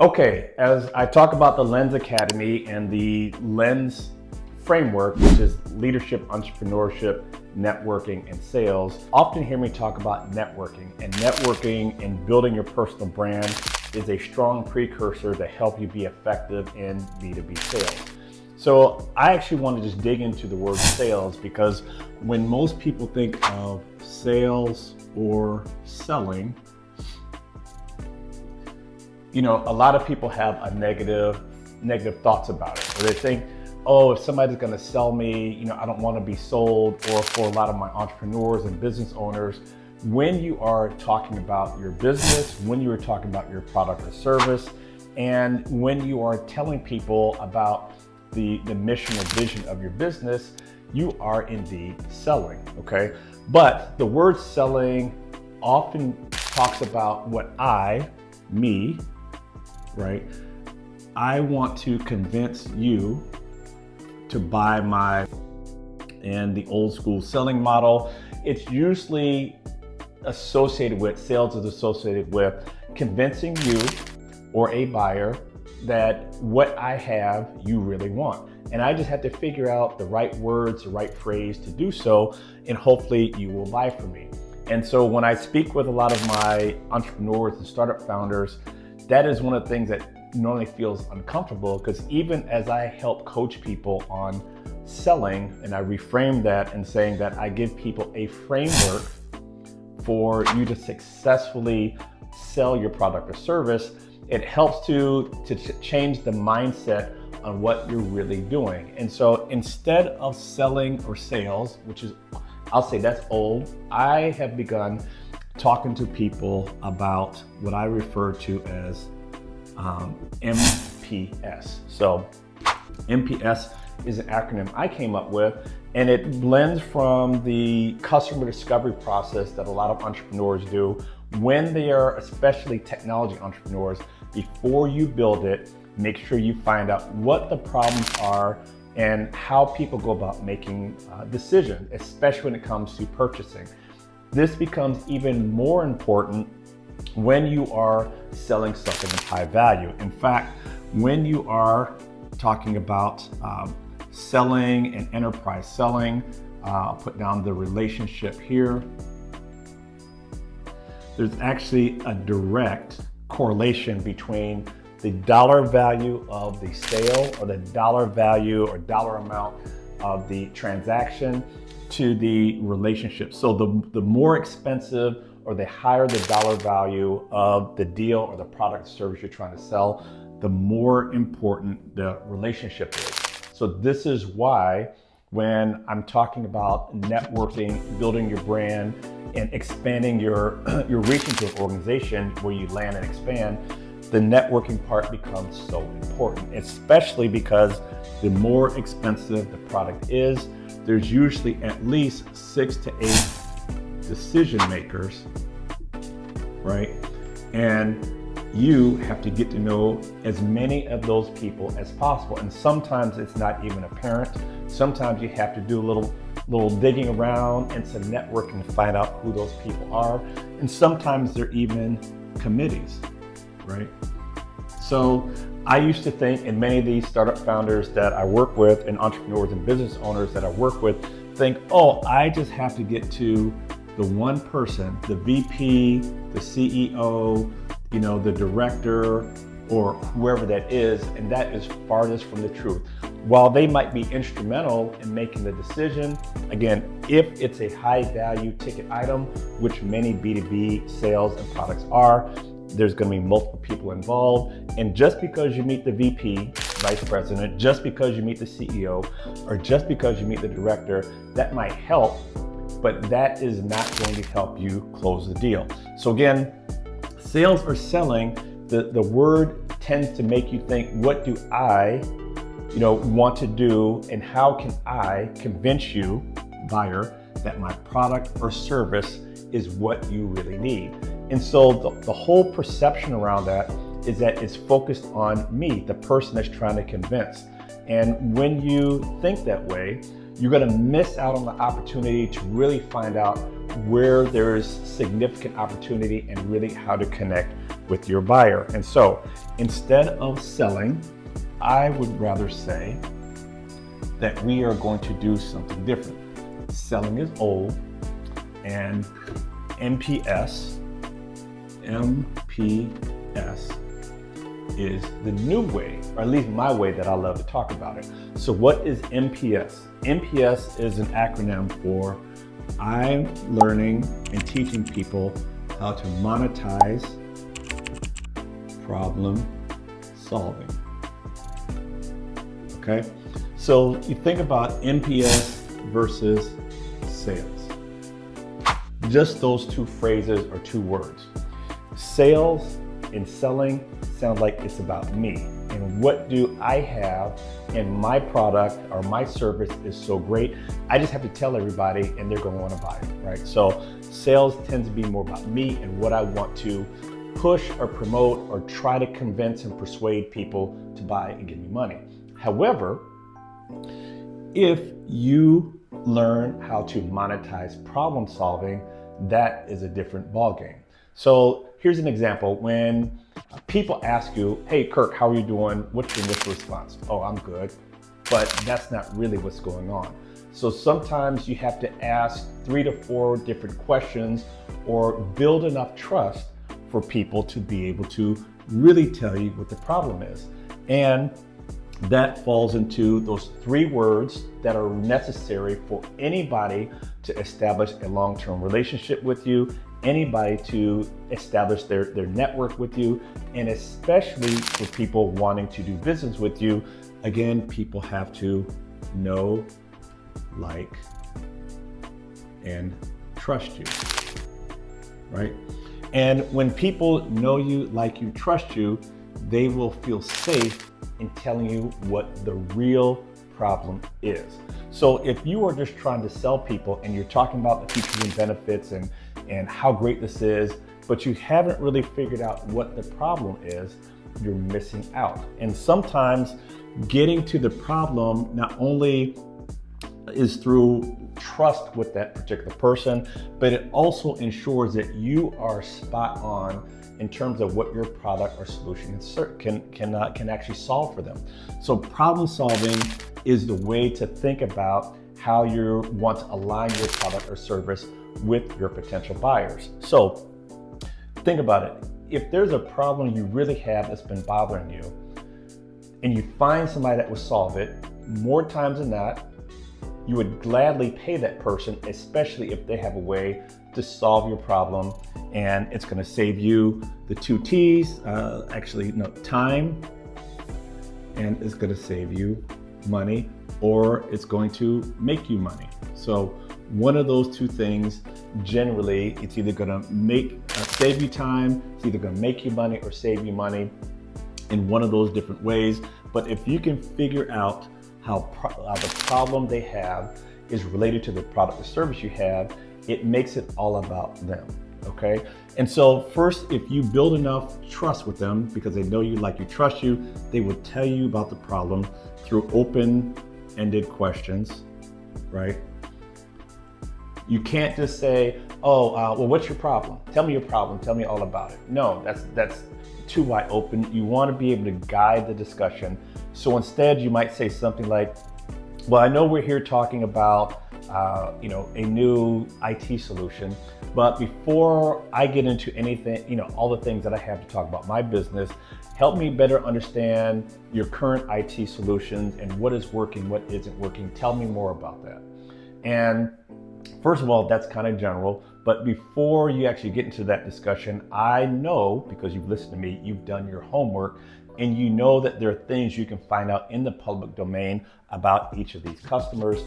Okay, as I talk about the Lens Academy and the Lens framework, which is leadership, entrepreneurship, networking, and sales, often hear me talk about networking. And networking and building your personal brand is a strong precursor to help you be effective in B2B sales. So I actually want to just dig into the word sales, because when most people think of sales or selling, a lot of people have a negative thoughts about it. Or they think, oh, if somebody's going to sell me, I don't want to be sold. Or for a lot of my entrepreneurs and business owners, when you are talking about your business, when you are talking about your product or service, and when you are telling people about the mission or vision of your business, you are indeed selling, okay? But the word selling often talks about what me, right? I want to convince you to buy and the old school selling model. It's usually sales is associated with convincing you or a buyer that what I have, you really want. And I just have to figure out the right words, the right phrase to do so, and hopefully you will buy from me. And so when I speak with a lot of my entrepreneurs and startup founders, that is one of the things that normally feels uncomfortable, because even as I help coach people on selling, and I reframe that and saying that I give people a framework for you to successfully sell your product or service, it helps to change the mindset on what you're really doing. And so instead of selling or sales, which is, I'll say that's old, I have begun talking to people about what I refer to as MPS. So MPS is an acronym I came up with, and it blends from the customer discovery process that a lot of entrepreneurs do when they are, especially technology entrepreneurs. Before you build it, make sure you find out what the problems are and how people go about making decisions, especially when it comes to purchasing. This becomes even more important when you are selling something of high value. In fact, when you are talking about selling and enterprise selling, I'll put down the relationship here. There's actually a direct correlation between the dollar value of the sale, or the dollar value or dollar amount of the transaction, to the relationship. So the more expensive or the higher the dollar value of the deal or the product or service you're trying to sell, the more important the relationship is. So this is why when I'm talking about networking, building your brand, and expanding your reach into an organization where you land and expand, the networking part becomes so important, especially because the more expensive the product is, there's usually at least 6 to 8 decision makers, right? And you have to get to know as many of those people as possible. And sometimes it's not even apparent. Sometimes you have to do a little digging around and some networking to find out who those people are. And sometimes they're even committees, right? So I used to think, and many of these startup founders that I work with and entrepreneurs and business owners that I work with think, oh, I just have to get to the one person, the VP, the CEO, the director, or whoever that is, and that is farthest from the truth. While they might be instrumental in making the decision, again, if it's a high value ticket item, which many B2B sales and products are, there's going to be multiple people involved. And just because you meet the VP, vice president, just because you meet the CEO, or just because you meet the director, that might help, but that is not going to help you close the deal. So again, sales or selling, the word tends to make you think, what do I want to do, and how can I convince you, buyer, that my product or service is what you really need? And so the whole perception around that is that it's focused on me, the person that's trying to convince. And when you think that way, you're going to miss out on the opportunity to really find out where there's significant opportunity and really how to connect with your buyer. And so instead of selling, I would rather say that we are going to do something different. Selling is old, and MPS is the new way, or at least my way that I love to talk about it. So what is MPS? MPS is an acronym for I'm learning and teaching people how to monetize problem solving. Okay, so you think about MPS versus sales. Just those two phrases or two words. Sales and selling sounds like it's about me and what do I have in my product or my service is so great. I just have to tell everybody and they're going to want to buy it, right? So sales tends to be more about me and what I want to push or promote or try to convince and persuade people to buy and give me money. However, if you learn how to monetize problem solving, that is a different ballgame. So here's an example. When people ask you, hey, Kirk, how are you doing? What's your initial response? Oh, I'm good. But that's not really what's going on. So sometimes you have to ask 3 to 4 different questions or build enough trust for people to be able to really tell you what the problem is. And that falls into those 3 words that are necessary for anybody to establish a long-term relationship with you, anybody to establish their network with you, and especially for people wanting to do business with you. Again, people have to know, like, and trust you, right? And when people know you, like you, trust you, they will feel safe in telling you what the real problem is. So if you are just trying to sell people and you're talking about the features and benefits and how great this is, but you haven't really figured out what the problem is, you're missing out. And sometimes getting to the problem not only is through trust with that particular person, but it also ensures that you are spot on in terms of what your product or solution can actually solve for them. So problem solving is the way to think about how you want to align your product or service with your potential buyers. So think about it. If there's a problem you really have that's been bothering you, and you find somebody that will solve it, more times than not, you would gladly pay that person, especially if they have a way to solve your problem, and it's going to save you the 2 T's, time, and it's going to save you money, or it's going to make you money. So one of those 2 things, generally, it's either going to save you time, it's either going to make you money or save you money in one of those different ways. But if you can figure out how the problem they have is related to the product or service you have, it makes it all about them, okay? And so first, if you build enough trust with them because they know you, like you, trust you, they will tell you about the problem through open-ended questions, right? You can't just say, well, what's your problem? Tell me your problem, tell me all about it. No, that's too wide open. You want to be able to guide the discussion. So instead, you might say something like, well, I know we're here talking about a new IT solution, but before I get into anything, all the things that I have to talk about my business, help me better understand your current IT solutions and what is working, what isn't working. Tell me more about that. And first of all, that's kind of general, but before you actually get into that discussion, I know, because you've listened to me, you've done your homework, and you know that there are things you can find out in the public domain about each of these customers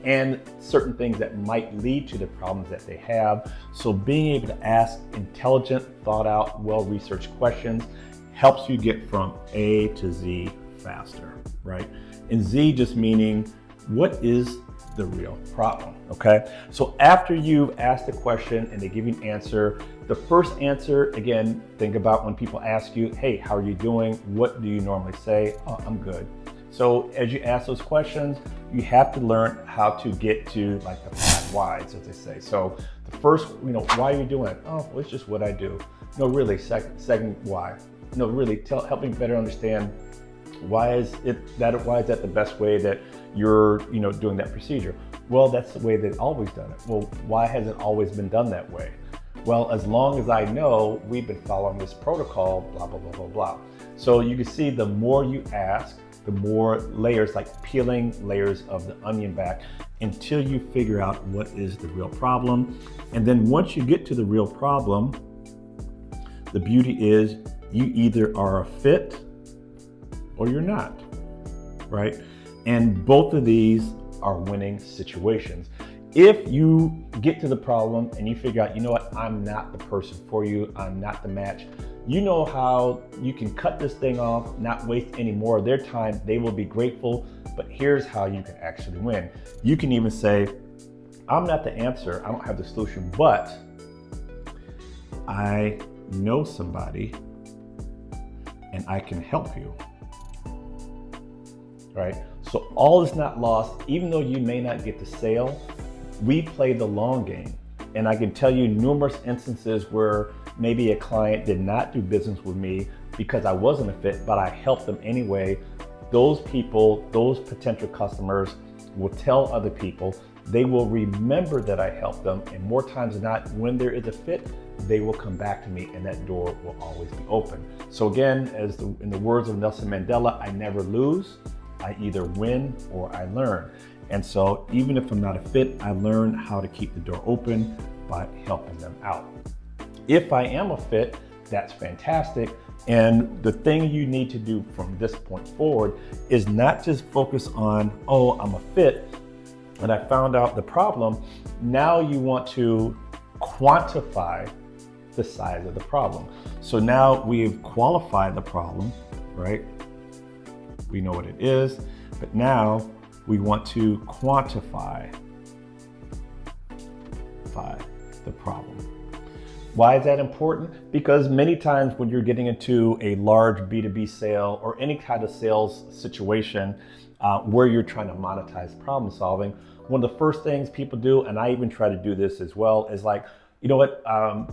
and certain things that might lead to the problems that they have. So being able to ask intelligent, thought out, well-researched questions helps you get from A to Z faster, right? And Z just meaning, what is the real problem, okay? So after you've asked the question and they give you an answer, the first answer, again, think about when people ask you, hey, how are you doing? What do you normally say? Oh, I'm good. So as you ask those questions, you have to learn how to get to like the 5 whys, as they say. So the first, why are you doing it? Oh, well, it's just what I do. No, really, second why. No, really, help me better understand why is that the best way that you're doing that procedure? Well, that's the way they've always done it. Well, why has it always been done that way? Well, as long as I know, we've been following this protocol, blah, blah, blah, blah, blah. So you can see the more you ask, the more layers, like peeling layers of the onion back until you figure out what is the real problem. And then once you get to the real problem, the beauty is you either are a fit or you're not, right? And both of these are winning situations. If you get to the problem and you figure out, you know what, I'm not the person for you, I'm not the match, you know how you can cut this thing off, not waste any more of their time. They will be grateful, but here's how you can actually win. You can even say, I'm not the answer, I don't have the solution, but I know somebody and I can help you, right? So all is not lost. Even though you may not get the sale, we play the long game. And I can tell you numerous instances where maybe a client did not do business with me because I wasn't a fit, but I helped them anyway. Those people, those potential customers will tell other people, they will remember that I helped them, and more times than not, when there is a fit, they will come back to me and that door will always be open. So again, in the words of Nelson Mandela, I never lose, I either win or I learn. And so even if I'm not a fit, I learn how to keep the door open by helping them out. If I am a fit, that's fantastic. And the thing you need to do from this point forward is not just focus on, oh, I'm a fit, and I found out the problem. Now you want to quantify the size of the problem. So now we've qualified the problem, right? We know what it is, but now we want to quantify the problem. Why is that important? Because many times when you're getting into a large B2B sale or any kind of sales situation where you're trying to monetize problem solving, one of the first things people do, and I even try to do this as well, is like, you know what,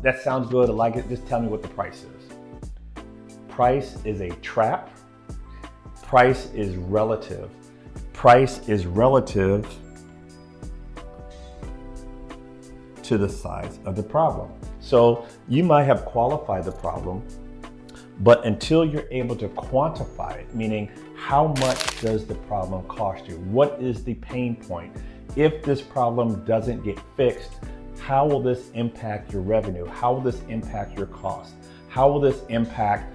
that sounds good, I like it, just tell me what the price is. Price is a trap. Price is relative. Price is relative to the size of the problem. So you might have qualified the problem, but until you're able to quantify it, meaning how much does the problem cost you? What is the pain point? If this problem doesn't get fixed, how will this impact your revenue? How will this impact your cost? How will this impact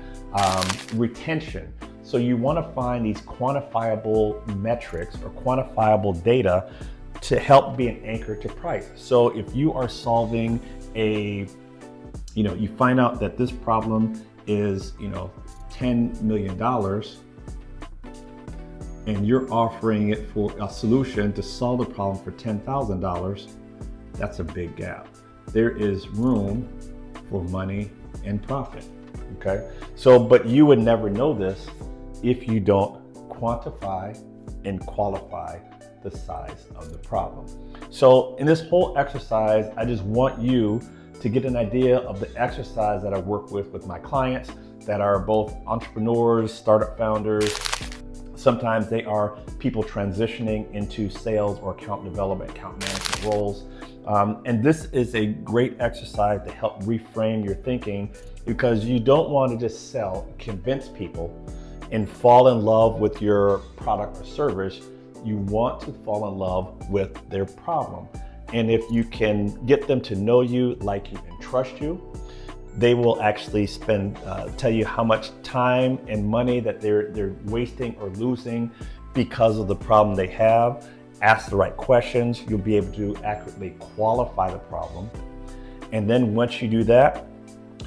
retention? So you want to find these quantifiable metrics or quantifiable data to help be an anchor to price. So if you are solving you find out that this problem is, $10 million, and you're offering it for a solution to solve the problem for $10,000, that's a big gap. There is room for money and profit, okay? So, but you would never know this if you don't quantify and qualify the size of the problem. So in this whole exercise, I just want you to get an idea of the exercise that I work with my clients that are both entrepreneurs, startup founders. Sometimes they are people transitioning into sales or account development, account management roles. And this is a great exercise to help reframe your thinking, because you don't want to just convince people and fall in love with your product or service. You want to fall in love with their problem. And if you can get them to know you, like you, and trust you, they will actually tell you how much time and money that they're wasting or losing because of the problem they have. Ask the right questions. You'll be able to accurately qualify the problem. And then once you do that,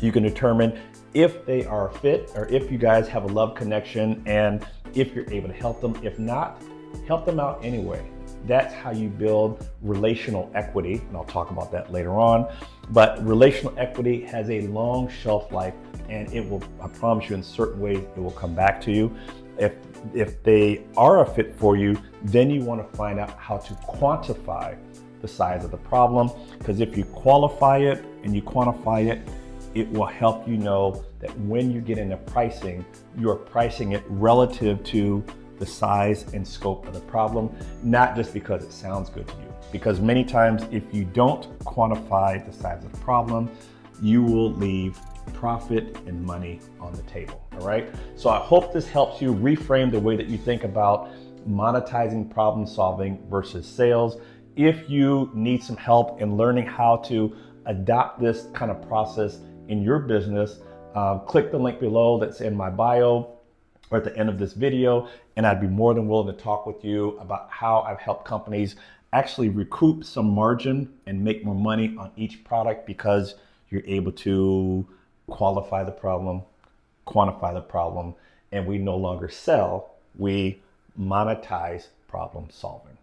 you can determine if they are a fit or if you guys have a love connection and if you're able to help them. If not, help them out anyway. That's how you build relational equity, and I'll talk about that later on. But relational equity has a long shelf life, and it will, I promise you, in certain ways, it will come back to you. If they are a fit for you, then you want to find out how to quantify the size of the problem, because if you qualify it and you quantify it, it will help you know that when you get into pricing, you're pricing it relative to the size and scope of the problem, not just because it sounds good to you. Because many times, if you don't quantify the size of the problem, you will leave profit and money on the table, all right? So I hope this helps you reframe the way that you think about monetizing problem solving versus sales. If you need some help in learning how to adopt this kind of process in your business, click the link below that's in my bio or at the end of this video, and I'd be more than willing to talk with you about how I've helped companies actually recoup some margin and make more money on each product because you're able to qualify the problem, quantify the problem, and we no longer sell, we monetize problem solving.